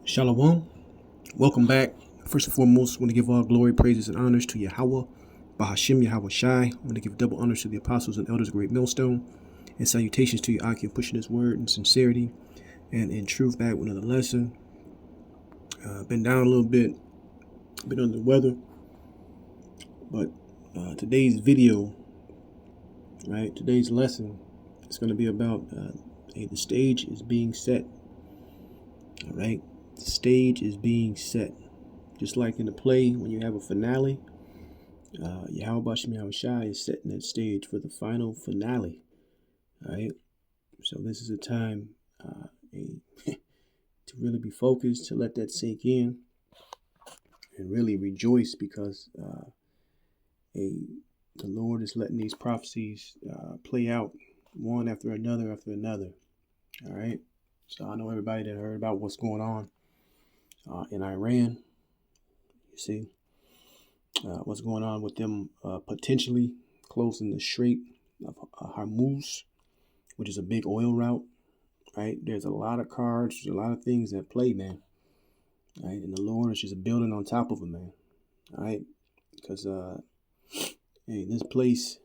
Shalom. Welcome back. First and foremost, I want to give all glory, praises, and honors to Yahweh, Bahashim Yahweh Shai. I want to give double honors to the apostles and elders of Great Millstone, and salutations to your Aki pushing his word in sincerity and in truth. Back with another lesson. Been down a little bit, been under the weather, but today's video, right? Today's lesson is going to be about the stage is being set. All right, the stage is being set. Just like in the play, when you have a finale, Yahweh Bashim Yahweh Shai is setting that stage for the final finale. All right, so this is a time to really be focused, to let that sink in, and really rejoice because the Lord is letting these prophecies play out one after another after another. All right, so I know everybody that heard about what's going on in Iran. You see what's going on with them potentially closing the Strait of Hormuz, which is a big oil route, right? There's a lot of cards, there's a lot of things that play, man, right? And the Lord is just building on top of them, man, all right? Because, hey, this place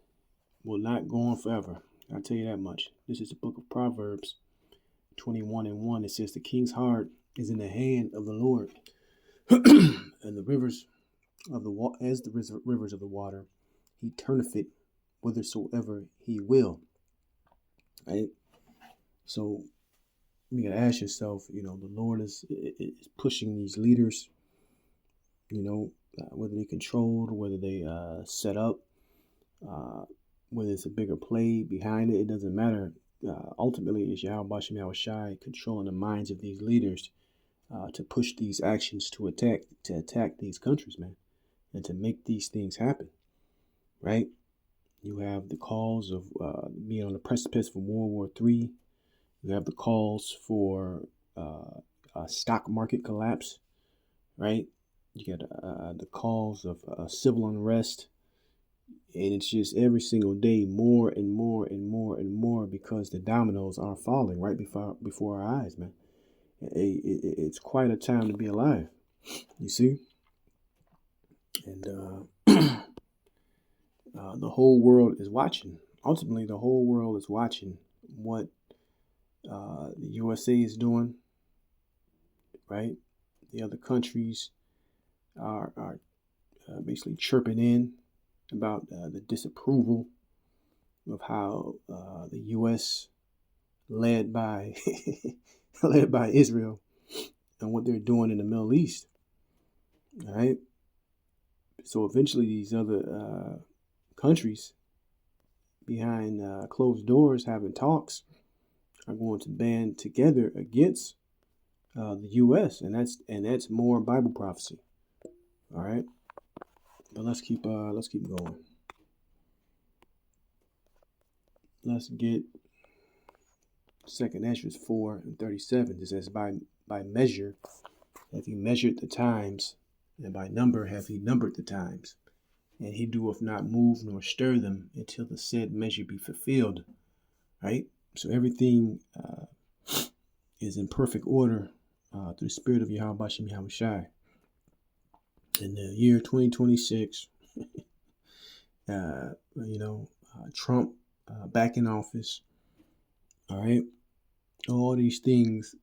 will not go on forever. I'll tell you that much. This is the book of Proverbs 21:1. It says, the king's heart is in the hand of the Lord, and the rivers of the as the rivers of the water, he turneth it whithersoever he will. Right? So you gotta ask yourself, the Lord is pushing these leaders, whether they controlled, whether they set up, whether it's a bigger play behind it, it doesn't matter. Ultimately, it's Yahweh Bashim Yahweh Shai controlling the minds of these leaders to push these actions to attack these countries, man, and to make these things happen, right? You have the calls of being on the precipice of World War III. You have the calls for a stock market collapse, right? You got the calls of civil unrest. And it's just every single day more and more and more and more because the dominoes are falling right before our eyes, man. It's quite a time to be alive, you see? And the whole world is watching. Ultimately, the whole world is watching what the USA is doing, right? The other countries are basically chirping in about the disapproval of how the U.S. led by led by Israel and what they're doing in the Middle East. All right. So eventually, these other countries behind closed doors having talks are going to band together against the U.S. and that's more Bible prophecy. All right. But let's keep going. Let's get 2nd Esdras 4:37. It says, by measure hath he measured the times, and by number hath he numbered the times, and he doeth not move nor stir them until the said measure be fulfilled. Right? So everything is in perfect order through the spirit of Yahweh Bashim Yahweh Shai. In the year 2026, Trump back in office. All right. All these things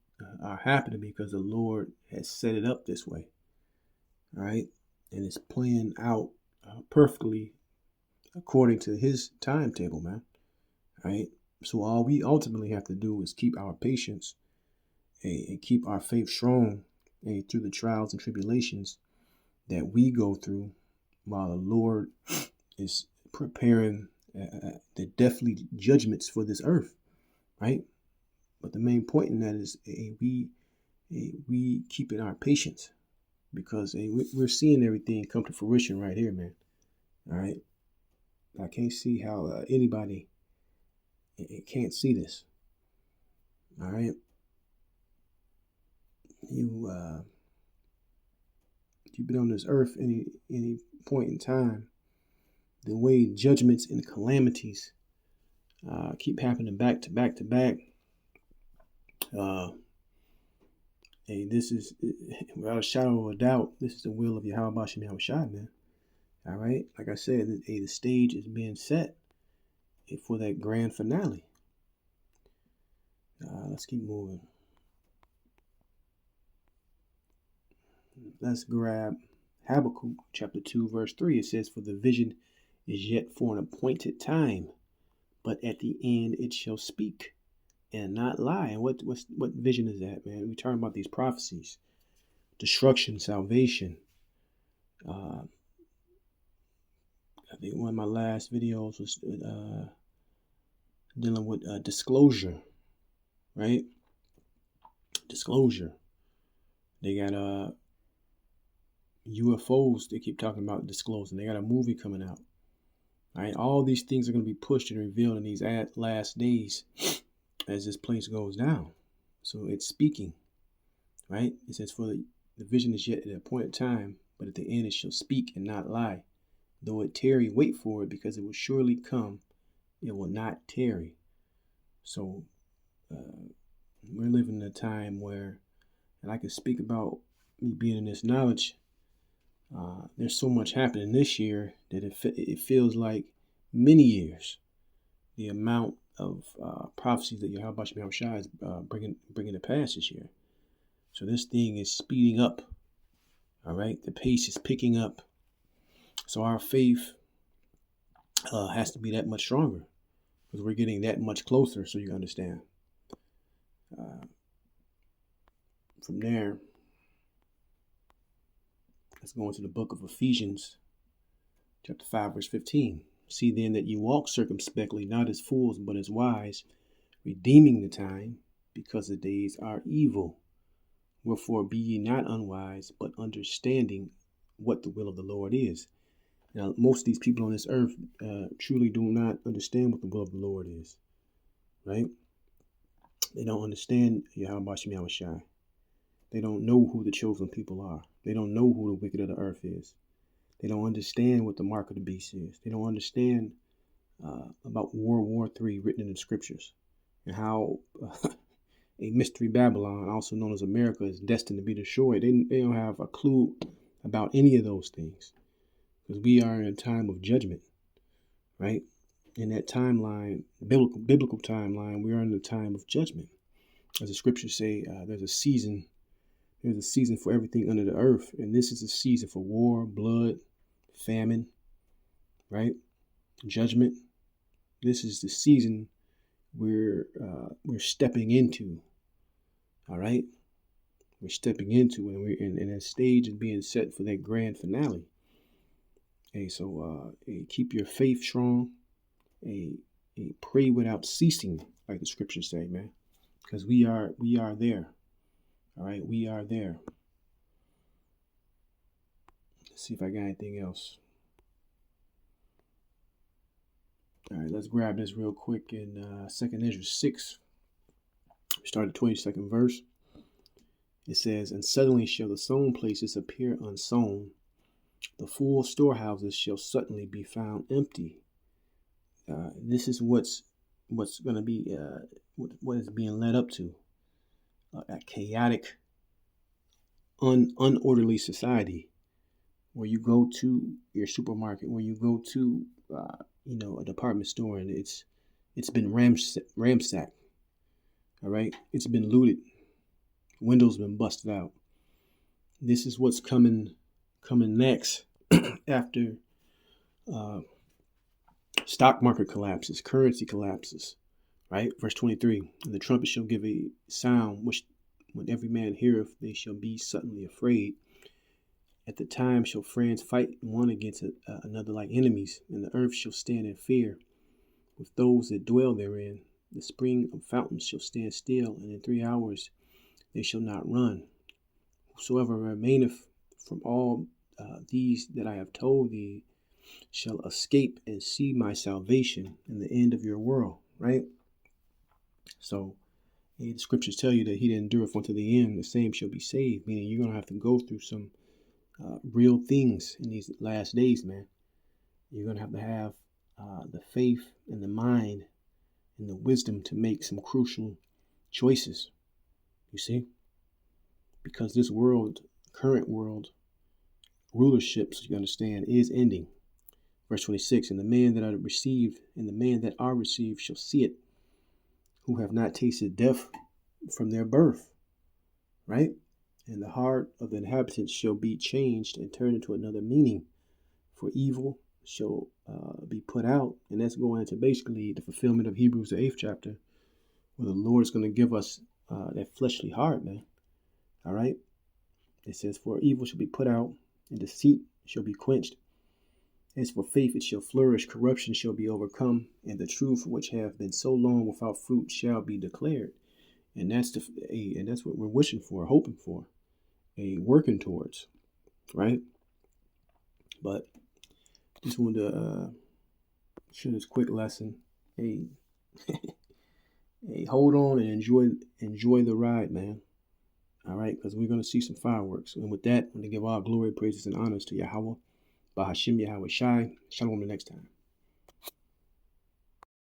are happening because the Lord has set it up this way. All right. And it's playing out perfectly according to his timetable, man. All right. So all we ultimately have to do is keep our patience and keep our faith strong through the trials and tribulations that we go through while the Lord is preparing the deathly judgments for this earth, right? But the main point in that is we keeping our patience because we're seeing everything come to fruition right here, man. All right, I can't see how anybody can't see this. All right, you've been on this earth any point in time, the way judgments and calamities keep happening back to back to back. Hey, this is, without a shadow of a doubt, this is the will of Yahweh Bashim Yahushua, man. All right? Like I said, the stage is being set for that grand finale. Let's keep moving. Let's grab Habakkuk chapter 2, verse 3. It says, "For the vision is yet for an appointed time, but at the end it shall speak and not lie." And what vision is that, man? We're talking about these prophecies. Destruction, salvation. I think one of my last videos was dealing with disclosure, right? Disclosure. They got UFOs they keep talking about disclosing. They got a movie coming out. All right, all these things are going to be pushed and revealed in these last days as this place goes down. So it's speaking, right? It says, "For the vision is yet at a appointed time, but at the end it shall speak and not lie. Though it tarry, wait for it, because it will surely come. It will not tarry." So we're living in a time where, and I can speak about me being in this knowledge, there's so much happening this year that it feels like many years. The amount of prophecies that Yahweh Bashim Yahushua is bringing to pass this year. So this thing is speeding up. All right, the pace is picking up. So our faith has to be that much stronger, because we're getting that much closer. So you understand. From there, let's go into the book of Ephesians, chapter 5, verse 15. "See then that you walk circumspectly, not as fools, but as wise, redeeming the time, because the days are evil. Wherefore be ye not unwise, but understanding what the will of the Lord is." Now, most of these people on this earth truly do not understand what the will of the Lord is, right? They don't understand Yahweh Bashim Yahushua. They don't know who the chosen people are. They don't know who the wicked of the earth is. They don't understand what the mark of the beast is. They don't understand about World War III written in the scriptures, and how a mystery Babylon, also known as America, is destined to be destroyed. They don't have a clue about any of those things, because we are in a time of judgment, right? In that timeline, biblical timeline, we are in the time of judgment. As the scriptures say, there's a season for everything under the earth, and this is a season for war, blood, famine, right? Judgment. This is the season we're stepping into. All right, we're stepping into, and we're in a stage of being set for that grand finale. Hey, so keep your faith strong. Pray without ceasing, like the scriptures say, man, because we are there. All right, we are there. Let's see if I got anything else. All right, let's grab this real quick in 2nd Ezra 6. Start the 22nd verse. It says, "And suddenly shall the sown places appear unsown. The full storehouses shall suddenly be found empty." This is what's going to be what is being led up to. A chaotic, unorderly society, where you go to your supermarket, where you go to a department store, and it's been ramsacked. All right, it's been looted. Windows been busted out. This is what's coming next after stock market collapses, currency collapses. Right, verse 23: "And the trumpet shall give a sound, which when every man heareth, they shall be suddenly afraid. At the time shall friends fight one against another like enemies, and the earth shall stand in fear with those that dwell therein. The spring of fountains shall stand still, and in 3 hours they shall not run. Whosoever remaineth from all these that I have told thee shall escape and see my salvation in the end of your world." Right? So the scriptures tell you that he that endureth unto the end, the same shall be saved. Meaning you're going to have to go through some real things in these last days, man. You're going to have the faith and the mind and the wisdom to make some crucial choices. You see? because this world, current world rulership, so you understand, is ending. Verse 26, and the man that are received shall see it, who have not tasted death from their birth. Right? And the heart of the inhabitants shall be changed and turned into another meaning, for evil shall be put out. And that's going into basically the fulfillment of Hebrews, the 8th chapter, where the Lord is going to give us that fleshly heart, man. All right? It says, for evil shall be put out, and deceit shall be quenched. As for faith, it shall flourish, corruption shall be overcome, and the truth which have been so long without fruit shall be declared. And that's what we're wishing for, hoping for, working towards, right? But just wanted to share this quick lesson. Hey, hold on and enjoy the ride, man. All right, because we're going to see some fireworks. And with that, I'm going to give all glory, praises, and honors to Yahweh, Bahashim Yahweh Shai. Shalom the next time.